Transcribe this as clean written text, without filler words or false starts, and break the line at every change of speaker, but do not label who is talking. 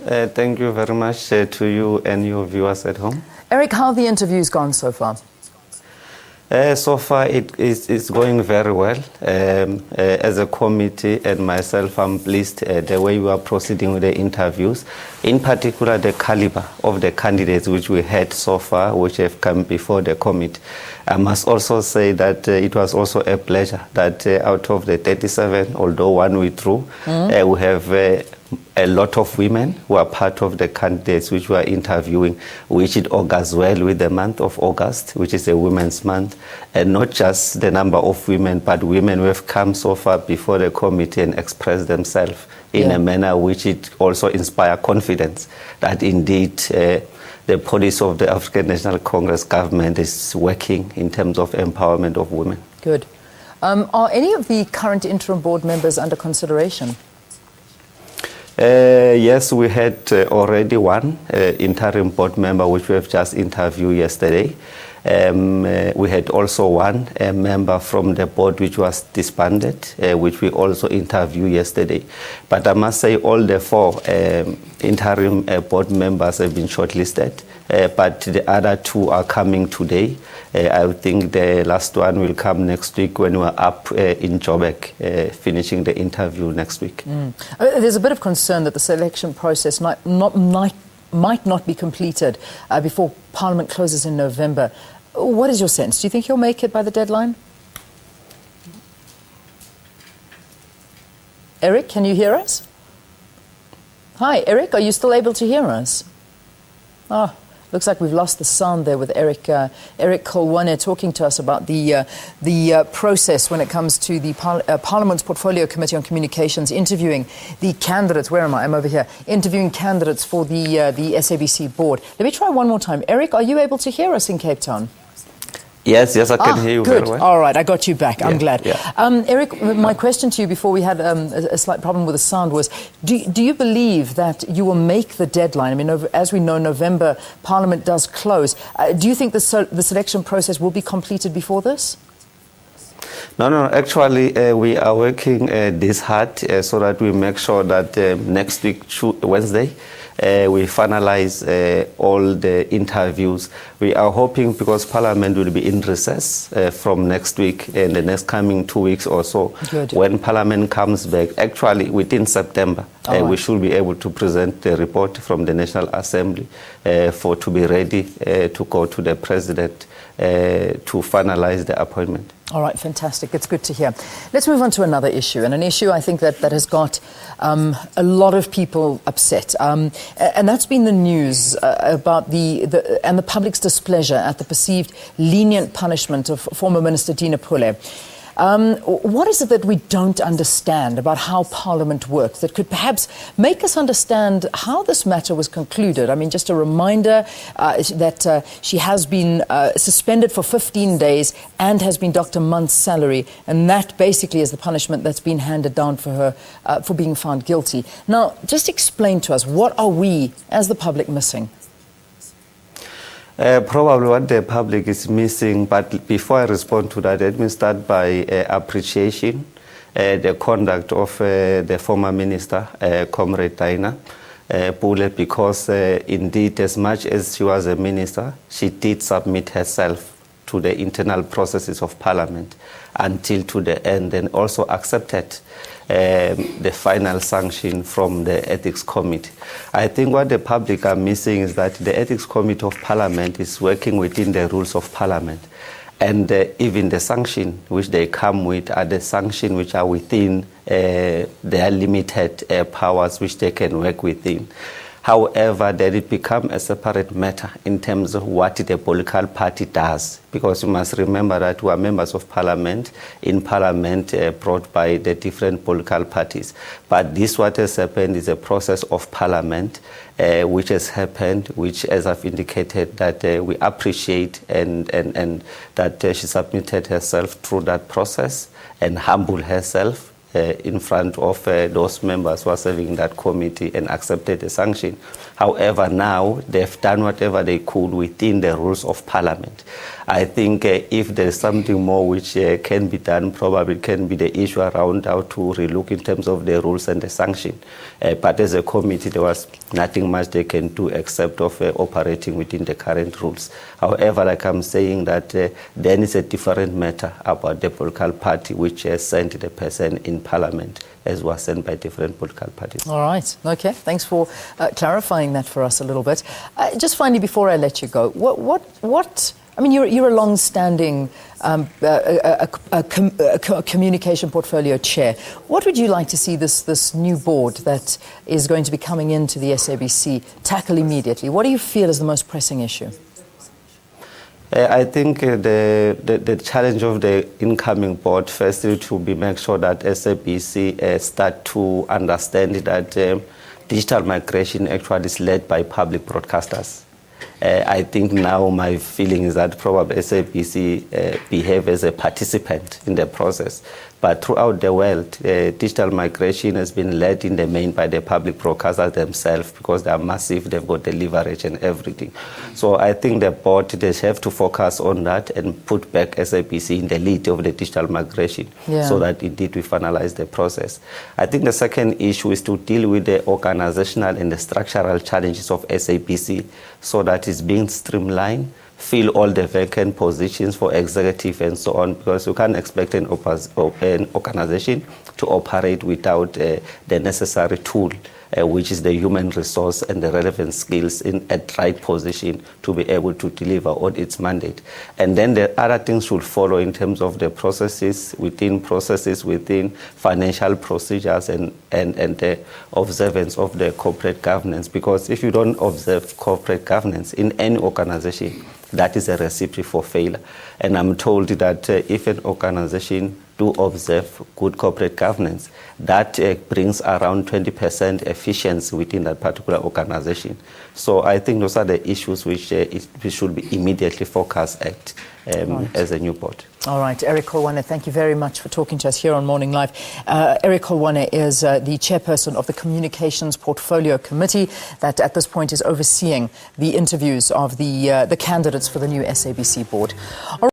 Thank you very much to you and your viewers at home.
Eric, how have the interviews gone so far?
So far, it's going very well. As a committee and myself, I'm pleased the way we are proceeding with the interviews, in particular the caliber of the candidates which we had so far, which have come before the committee. I must also say that it was also a pleasure that out of the 37, although one withdrew, we have a lot of women who are part of the candidates which we are interviewing, which it augurs well with the month of August, which is a Women's Month, and not just the number of women, but women who have come so far before the committee and expressed themselves in a manner which it also inspires confidence that indeed the policy of the African National Congress government is working in terms of empowerment of women.
Good. Are any of the current interim board members under consideration?
Yes, we had already one interim board member which we have just interviewed yesterday. We had also one member from the board which was disbanded, which we also interviewed yesterday. But I must say all the four interim board members have been shortlisted, but the other two are coming today. I think the last one will come next week when we're up in Joburg, finishing the interview next week.
There's a bit of concern that the selection process might not be completed before Parliament closes in November. What is your sense? Do you think he'll make it by the deadline? Eric, can you hear us? Hi, Eric, are you still able to hear us? Oh, looks like we've lost the sound there with Eric Kholwane talking to us about the process when it comes to the Parliament's Portfolio Committee on Communications, interviewing the candidates. Where am I? I'm over here. Interviewing candidates for the SABC board. Let me try one more time. Eric, are you able to hear us in Cape Town?
Yes, I can hear you
good.
very well.
All right, I got you back. I'm glad.
Yeah.
Eric, my question to you before we had a slight problem with the sound was, do you believe that you will make the deadline? I mean, as we know, November, Parliament does close. Do you think the selection process will be completed before this?
No. Actually, we are working this hard so that we make sure that next week, Wednesday, we finalize all the interviews. We are hoping, because Parliament will be in recess from next week and the next coming 2 weeks or so.
Good.
When Parliament comes back, actually within September, we should be able to present the report from the National Assembly to be ready to go to the President to finalize the appointment.
All right, fantastic. It's good to hear. Let's move on to another issue, and an issue I think that has got a lot of people upset, and that's been the news about the public's displeasure at the perceived lenient punishment of former Minister Dina Pule. What is it that we don't understand about how Parliament works that could perhaps make us understand how this matter was concluded? I mean, just a reminder that she has been suspended for 15 days and has been docked a month's salary, and that basically is the punishment that's been handed down for her for being found guilty. Now, just explain to us, what are we as the public missing?
Probably what the public is missing, but before I respond to that, let me start by appreciating the conduct of the former minister, Comrade Dina Pule, because indeed, as much as she was a minister, she did submit herself to the internal processes of Parliament until to the end, and also accepted the final sanction from the Ethics Committee. I think what the public are missing is that the Ethics Committee of Parliament is working within the rules of Parliament. And even the sanction which they come with are the sanctions which are within their limited powers which they can work within. However, that it become a separate matter in terms of what the political party does, because you must remember that we are members of Parliament, in Parliament brought by the different political parties. But this, what has happened, is a process of Parliament which has happened, which, as I've indicated, that we appreciate and that she submitted herself through that process and humbled herself in front of those members who are serving in that committee and accepted the sanction. However, now they've done whatever they could within the rules of Parliament. I think if there's something more which can be done, probably can be the issue around how to relook in terms of the rules and the sanction. But as a committee, there was nothing much they can do except of operating within the current rules. However, like I'm saying, that then it's a different matter about the political party which sent the person in Parliament, as was sent by different political parties.
All right. Okay. Thanks for clarifying that for us a little bit. Just finally, before I let you go, what I mean, you're a long-standing communication portfolio chair. What would you like to see this new board that is going to be coming into the SABC tackle immediately? What do you feel is the most pressing issue?
I think the challenge of the incoming board, firstly, to be make sure that SABC start to understand that digital migration actually is led by public broadcasters. I think now my feeling is that probably SABC behave as a participant in the process. But throughout the world, digital migration has been led in the main by the public broadcasters themselves because they are massive, they've got the leverage and everything. So I think the board, they have to focus on that and put back SABC in the lead of the digital migration so that indeed we finalize the process. I think the second issue is to deal with the organizational and the structural challenges of SABC so that it's being streamlined, fill all the vacant positions for executive and so on, because you can't expect an organization to operate without the necessary tool, which is the human resource and the relevant skills at right position to be able to deliver on its mandate. And then the other things should follow in terms of the processes within financial procedures and the observance of the corporate governance. Because if you don't observe corporate governance in any organization, that is a recipe for failure. And I'm told that if an organization do observe good corporate governance, that brings around 20% efficiency within that particular organization. So I think those are the issues which we should be immediately focused at as a new board.
All right, Eric Kholwane, thank you very much for talking to us here on Morning Live. Eric Kholwane is the chairperson of the Communications Portfolio Committee that at this point is overseeing the interviews of the candidates for the new SABC board.